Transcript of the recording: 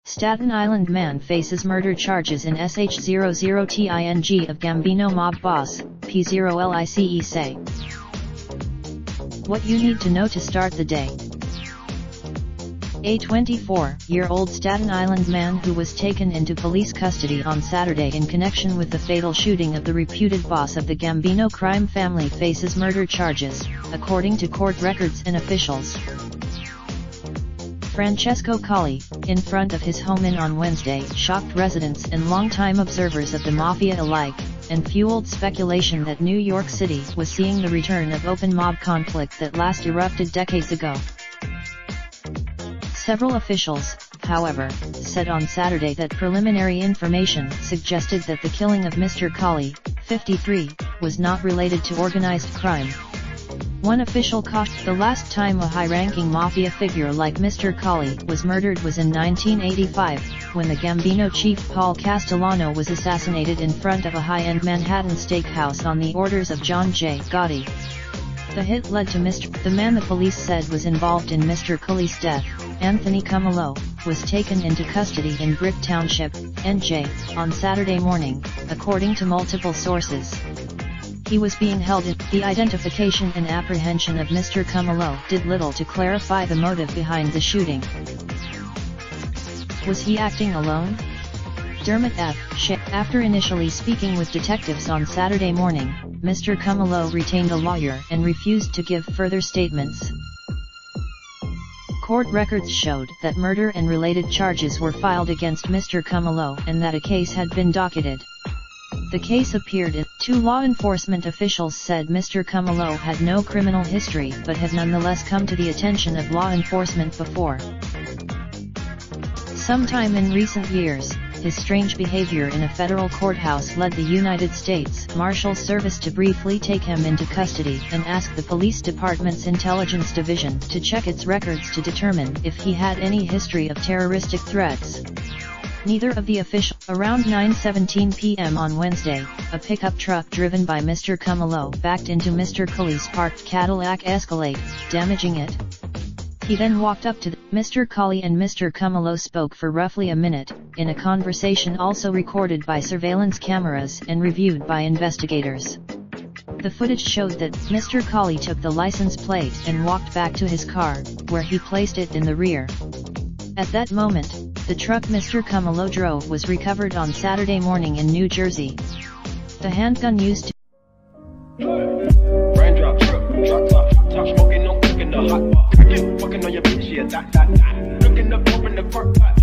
Staten Island man faces murder charges in Sh00ting of Gambino mob boss, P0lice say. What you need to know to start the day. A 24-year-old Staten Island man who was taken into police custody on Saturday in connection with the fatal shooting of the reputed boss of the Gambino crime family faces murder charges, according to court records and officials. Francesco Colli, in front of his home on Wednesday, shocked residents and longtime observers of the mafia alike, and fueled speculation that New York City was seeing the return of open mob conflict that last erupted decades ago. Several officials, however, said on Saturday that preliminary information suggested that the killing of Mr. Colli, 53, was not related to organized crime. One official cautioned the last time a high-ranking mafia figure like Mr. Colli was murdered was in 1985, when the Gambino chief Paul Castellano was assassinated in front of a high-end Manhattan steakhouse on the orders of John J. Gotti. The hit led to the man the police said was involved in Mr. Colli's death, Anthony Cumolo, was taken into custody in Brick Township, NJ, on Saturday morning, according to multiple sources. He was being held in. The identification and apprehension of Mr. Cumolo did little to clarify the motive behind the shooting. Was he acting alone? Dermot F. Sh. After initially speaking with detectives on Saturday morning, Mr. Cumolo retained a lawyer and refused to give further statements. Court records showed that murder and related charges were filed against Mr. Cumolo and that a case had been docketed. The case appeared in. Two law enforcement officials said Mr. Cumolo had no criminal history but had nonetheless come to the attention of law enforcement before. Sometime in recent years, his strange behavior in a federal courthouse led the United States Marshal Service to briefly take him into custody and ask the police department's intelligence division to check its records to determine if he had any history of terroristic threats. Neither of the officials. Around 9:17 p.m. on Wednesday, a pickup truck driven by Mr. Cumolo backed into Mr. Colli's parked Cadillac Escalade, damaging it. He then walked up to Mr. Colli and Mr. Cumolo spoke for roughly a minute, in a conversation also recorded by surveillance cameras and reviewed by investigators. The footage showed that Mr. Colli took the license plate and walked back to his car, where he placed it in the rear. At that moment, the truck Mr. Cumolo drove was recovered on Saturday morning in New Jersey. The handgun used to raindrop, drop top smoking, no cooking the hot pot. Fucking on your bitch, yeah, that. Looking up, open the park pot.